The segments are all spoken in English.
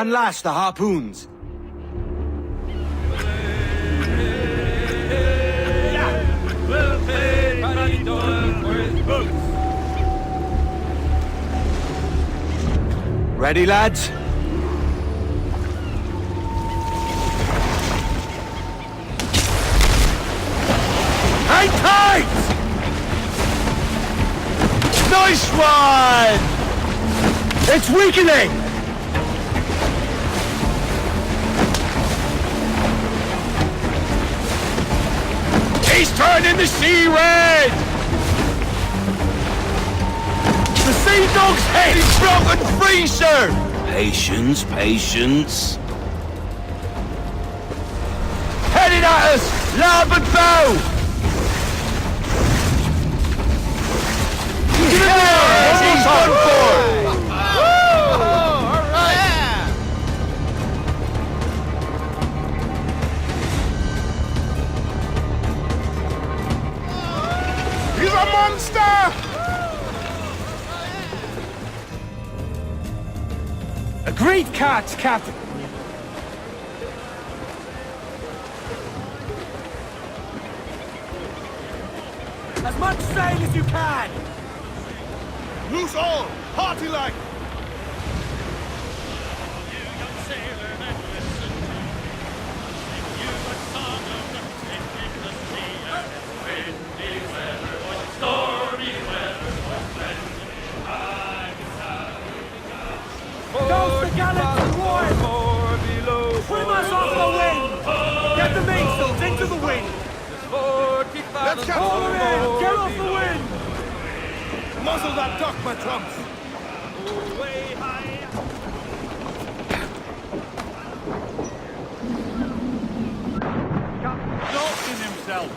Unlash the harpoons. We'll pay Paddy Doyle for his boots. Ready, lads? Hang tight! Nice one! It's weakening! He's turning the sea red! The sea dog's head is broken free, sir! Patience, patience. Heading at us! Larboard bow! Give it there! He's done for! He's a monster! A great catch, Captain. As much sail as you can! Loose all! Hearty like! Toast the gallants and royal! Swim us off the wind! Get the mainsails into the wind! Let's catch Haul her in! Get off the wind! Muzzle that duck, my trumps! Not in himself.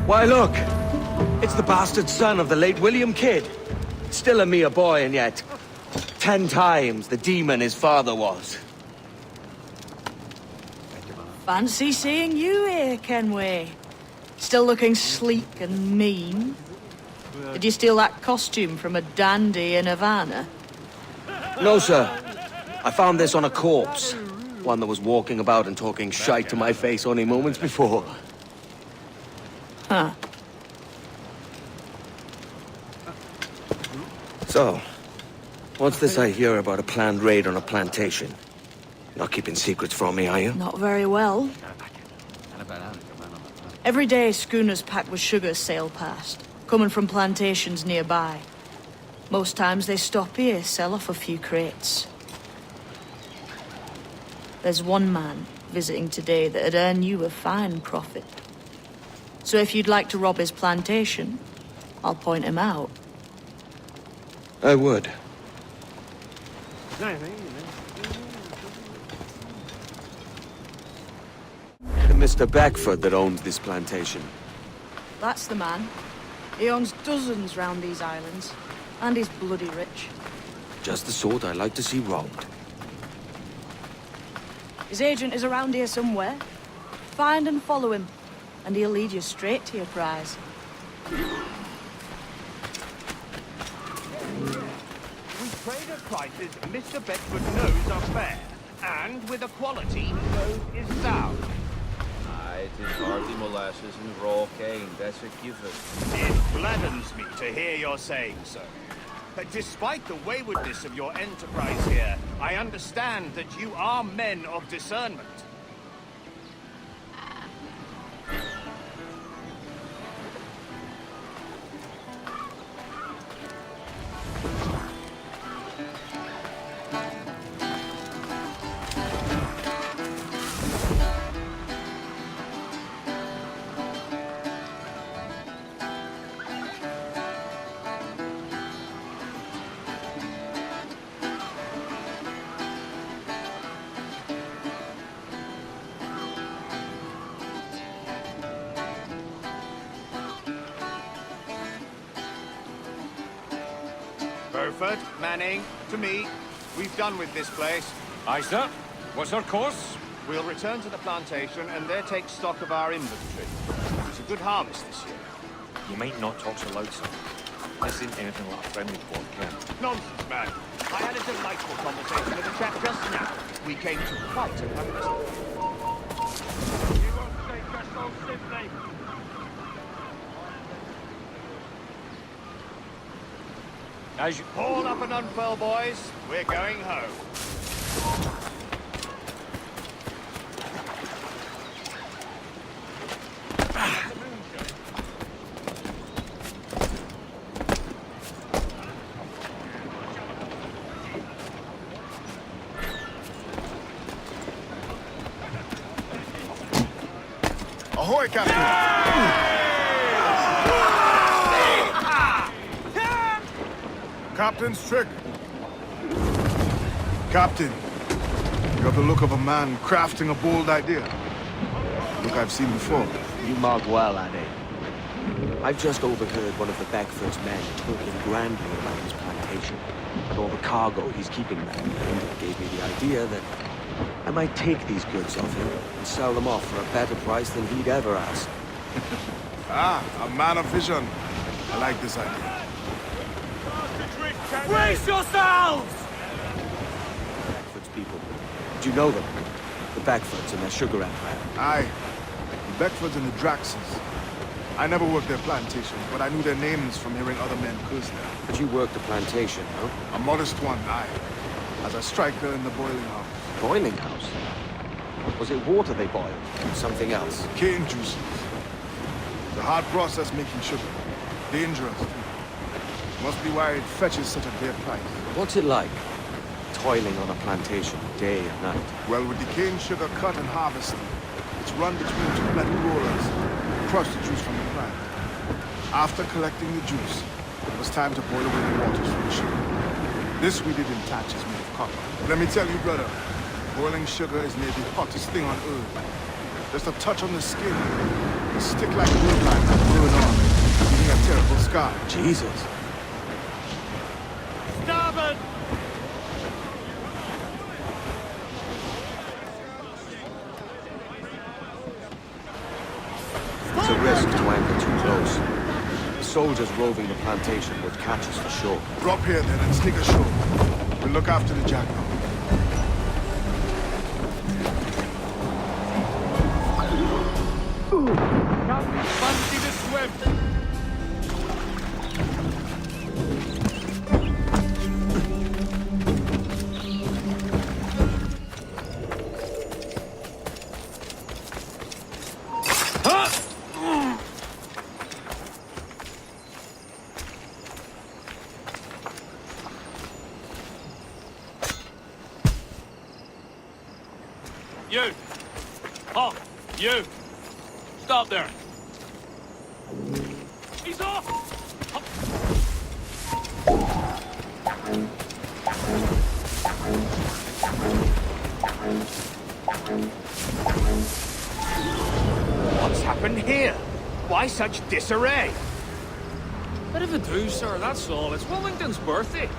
Why, look! It's the bastard son of the late William Kidd. Still a mere boy, and yet 10 times the demon his father was. Fancy seeing you here, Kenway. Still looking sleek and mean. Did you steal that costume from a dandy in Havana? No, sir. I found this on a corpse. One that was walking about and talking shite to my face only moments before. Huh. So, what's this I hear about a planned raid on a plantation? Not keeping secrets from me, are you? Not very well. Every day, schooners packed with sugar sail past, coming from plantations nearby. Most times they stop here, sell off a few crates. There's one man visiting today that'd earn you a fine profit. So if you'd like to rob his plantation, I'll point him out. I would. Mr. Beckford that owns this plantation. That's the man. He owns dozens round these islands, and he's bloody rich. Just the sort I like to see robbed. His agent is around here somewhere. Find and follow him, and he'll lead you straight to your prize. We trade at prices Mr. Beckford knows are fair, and with a quality he knows is sound. It is hardly molasses and raw cane, that's a given. It gladdens me to hear you're saying so. But despite the waywardness of your enterprise here, I understand that you are men of discernment. Hereford, Manning, to me. We've done with this place. Aye, sir. What's our course? We'll return to the plantation and there take stock of our inventory. It was a good harvest this year. You might not talk so loud, sir. This isn't anything like a friendly port, Ken. Nonsense, man. I had a delightful conversation with a chap just now. We came to quite an understanding. You won't take us so simply. As you... Haul up and unfurl, boys. We're going home. Ahoy, Captain! Captain's trick. Captain, you have the look of a man crafting a bold idea. Look I've seen before. You mark well, Annie. I've just overheard one of the Beckford's men talking grandly about his plantation and all the cargo he's keeping there. And it gave me the idea that I might take these goods off him and sell them off for a better price than he'd ever ask. A man of vision. I like this idea. Brace yourselves! Beckford's people. Do you know them? The Beckfords and their sugar empire. Aye. The Beckfords and the Draxes. I never worked their plantations, but I knew their names from hearing other men curse them. But you worked a plantation, huh? A modest one, aye. As a striker in the boiling house. Boiling house? Was it water they boiled? Or something else? Cane juices. The hard process making sugar. Dangerous, too. Must be why it fetches such a dear price. What's it like? Toiling on a plantation day and night. Well, with the cane sugar cut and harvested, it's run between two metal rollers, crush the juice from the plant. After collecting the juice, it was time to boil away the waters from the sugar. This we did in thatches made of copper. Let me tell you, brother, boiling sugar is near the hottest thing on earth. Just a touch on the skin, a stick like wood line can burn on, leaving a terrible scar. Jesus. Starboard! It's a risk to anchor too close. The soldiers roving the plantation would catch us for sure. Drop here then and sneak ashore. We'll look after the jackal. Fancy the swim! You! Halt! You! Stop there! He's off! What's happened here? Why such disarray? Bit of a do, sir, that's all. It's Wellington's birthday.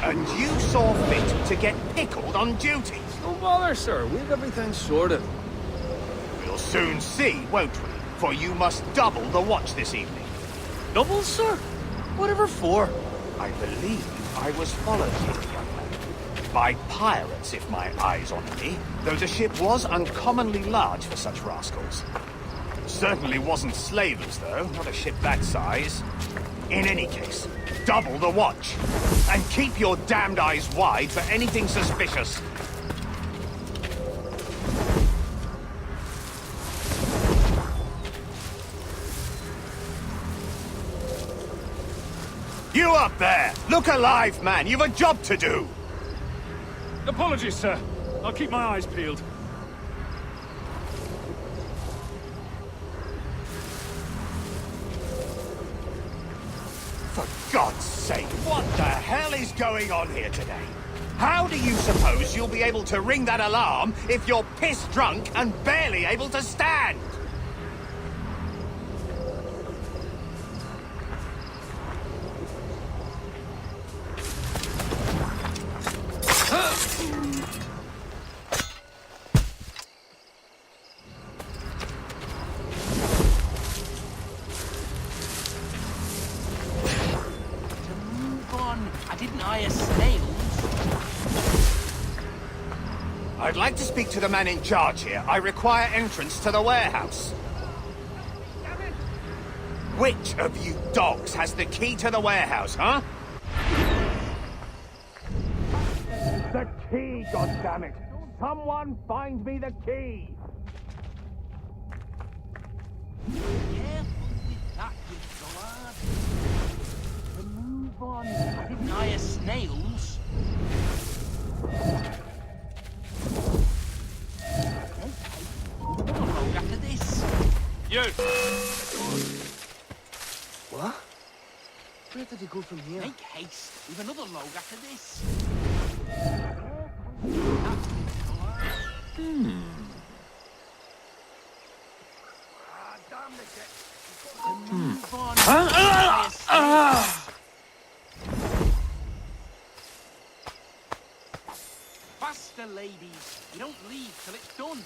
And you saw fit to get pickled on duty? Don't bother, sir. We've everything sorted. We'll soon see, won't we? For you must double the watch this evening. Double, sir? Whatever for? I believe I was followed here, young man. By pirates, if my eyes honour me. Though the ship was uncommonly large for such rascals. Certainly wasn't slavers, though. Not a ship that size. In any case, double the watch. And keep your damned eyes wide for anything suspicious. You up there! Look alive, man! You've a job to do! Apologies, sir. I'll keep my eyes peeled. For God's sake, what the hell is going on here today? How do you suppose you'll be able to ring that alarm if you're piss drunk and barely able to stand? like to speak to the man in charge here. I require entrance to the warehouse. Which of you dogs has the key to the warehouse, huh? The key, goddammit! Someone find me the key! Careful with that, you dullard. To move on, I didn't hire snails. Another load after this. You! What? Where did he go from here? Make haste with another load after this. Move on. Faster, ladies. You don't leave till it's done.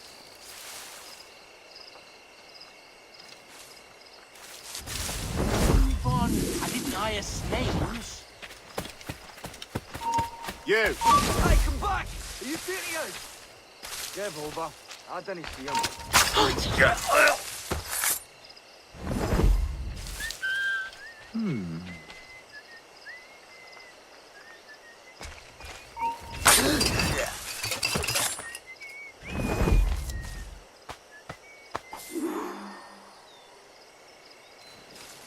Move on. I didn't hire snails. You! Hey, come back! Are you serious? Give over. I didn't see him.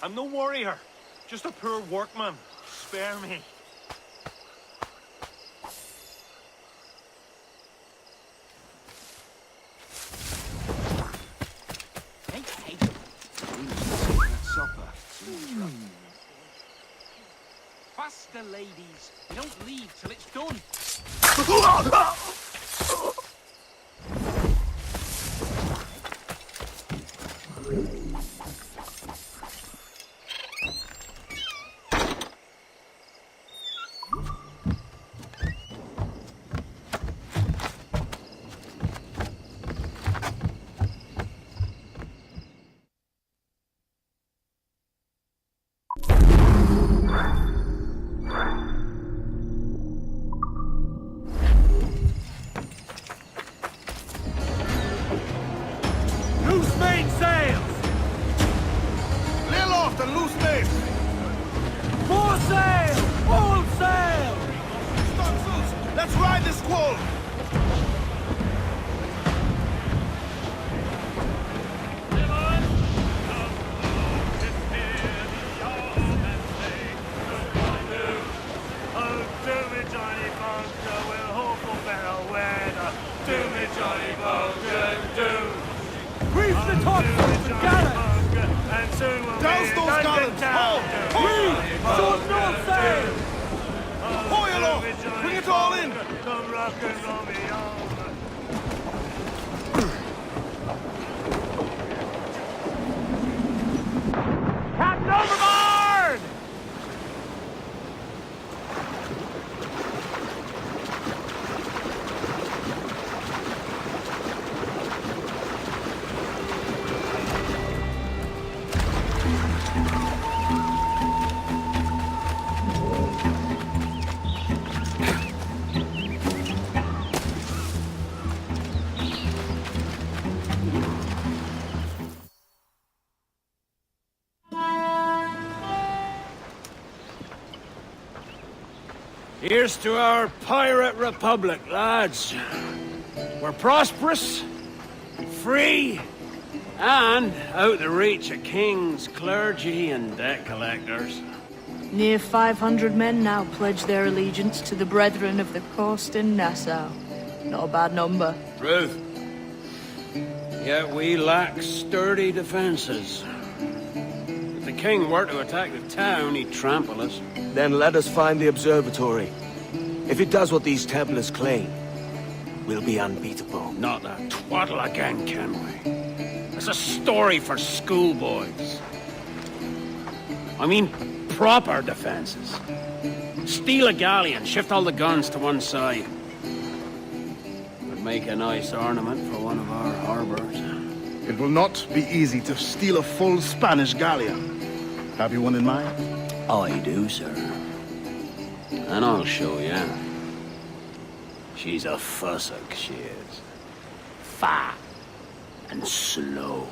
I'm no warrior, just a poor workman. Spare me. Make haste. Supper. Faster, ladies. You don't leave till it's done. Loose mainsails! Lay aloft and loose main! More sail! All sail! Stunsails, let's ride this squall! Reef the topsails and gallants! Douse those gallants! Ho! Reef! Short north sail! Hoy aloft! Bring it all in! Come rock and roll me on. Captain overboard! Here's to our pirate republic, lads. We're prosperous, free, and out the reach of kings, clergy, and debt collectors. Near 500 men now pledge their allegiance to the Brethren of the Coast in Nassau. Not a bad number. Truth. Yet we lack sturdy defenses. If the king were to attack the town, he'd trample us. Then let us find the observatory. If it does what these Templars claim, we'll be unbeatable. Not that twaddle again, can we? It's a story for schoolboys. I mean, proper defenses. Steal a galleon, shift all the guns to one side. Would make a nice ornament for one of our harbors. It will not be easy to steal a full Spanish galleon. Have you one in mind? I do, sir. And I'll show you. She's a fussock, she is. fat and slow.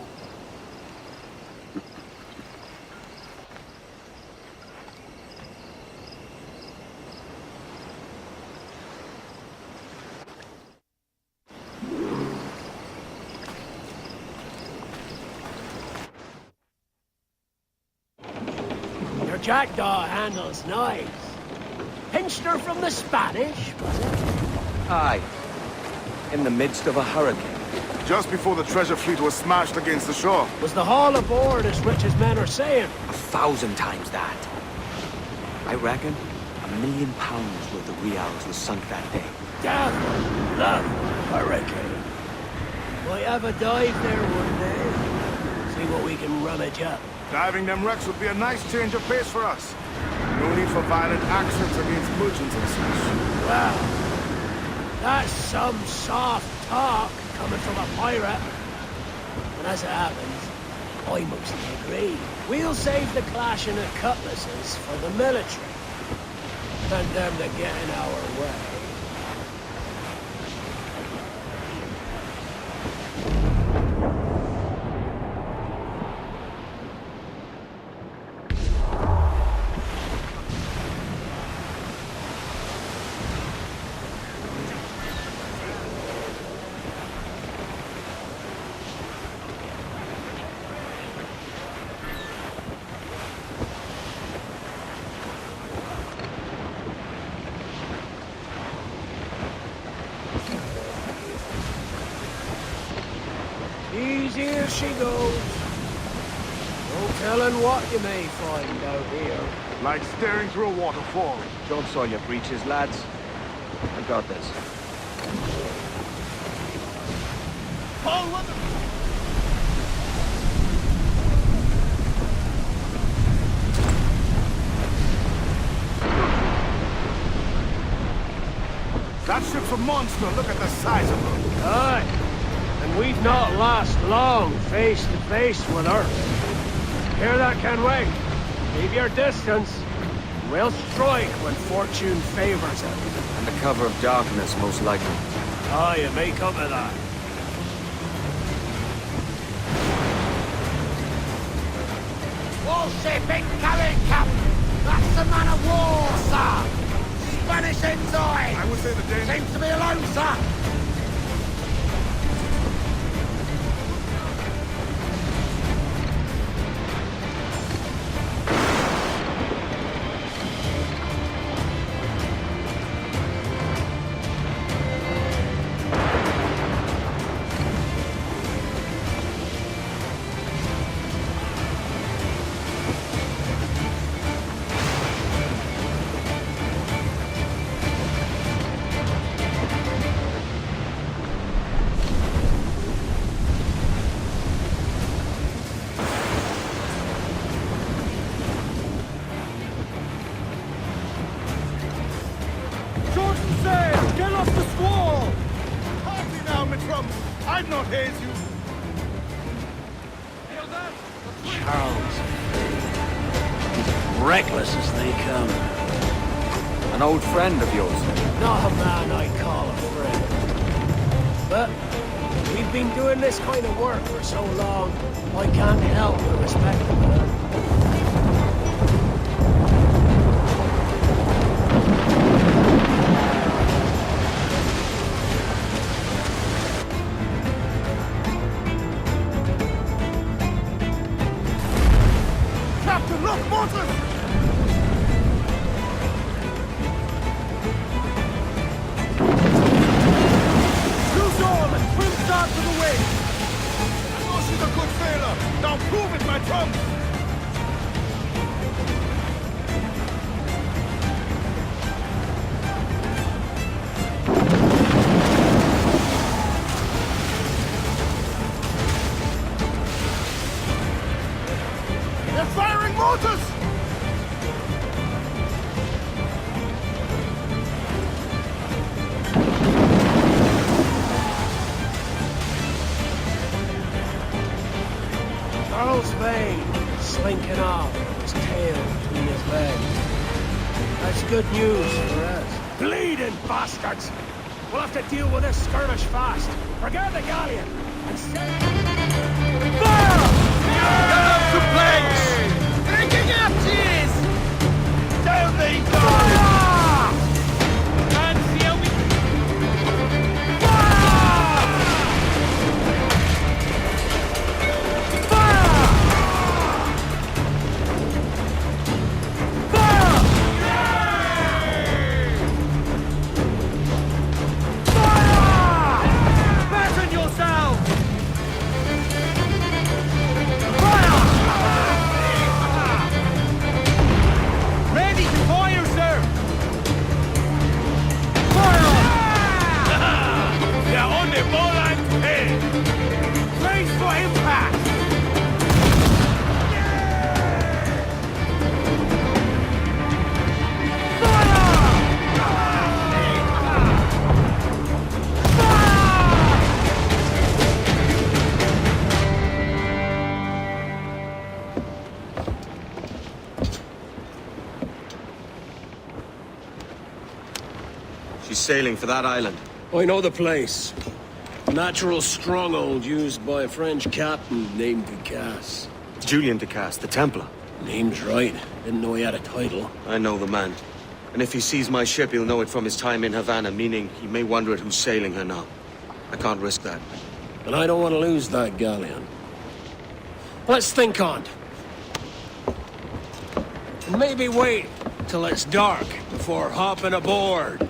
Your jackdaw handles nice. Pinched her from the Spanish, was it? Aye. In the midst of a hurricane. Just before the treasure fleet was smashed against the shore. Was the haul aboard as rich as men are saying? 1,000 times that. I reckon £1 million worth of reals was sunk that day. Damn, love, hurricane. Might have a dive there one day. See what we can rummage up. Diving them wrecks would be a nice change of pace for us. No need for violent actions against merchants and such. Wow, that's some soft talk coming from a pirate. And as it happens, I mostly agree. We'll save the clashing of cutlasses for the military. And them to get in our way. Here she goes. No telling what you may find out here. Like staring through a waterfall. Don't soil your breeches, lads. I got this. Paul, what the... That ship's a monster. Look at the size of her. Aye. And we've not lost long face to face with her. Hear that, Kenway? Keep your distance. We'll strike when fortune favors it. And the cover of darkness, most likely. Aye, it may come to that. Warship incoming, Captain! That's the man of war, sir! Spanish ensign! I would say the Danish... Seems to be alone, sir! I'd not haze you. Charles. Reckless as they come. An old friend of yours. Not a man I call a friend. But we've been doing this kind of work for so long, I can't help but respect the man. Captain, look, Morton! Loose all and trim start to the wind! I know she's a good sailor. Now prove it, my trump! They're firing mortars! Charles Vane, slinking off with his tail between his legs. That's good news for us. Bleeding bastards! We'll have to deal with this skirmish fast. Forget the galleon and set... Fire! Get up to planks! Drinking up, cheers! Down they go! Fire! Fancy how we... Fire! Fire! Fire! Fire! Fasten yourself! Fire! Ready to fire, sir! Fire! Yeah, on the ball and head! Brace for impact! She's sailing for that island. I know the place. A natural stronghold used by a French captain named Ducasse. Julian Ducasse, the Templar. Name's right. Didn't know he had a title. I know the man. And if he sees my ship, he'll know it from his time in Havana, meaning he may wonder at who's sailing her now. I can't risk that. And I don't want to lose that galleon. Let's think on it. And maybe wait till it's dark before hopping aboard.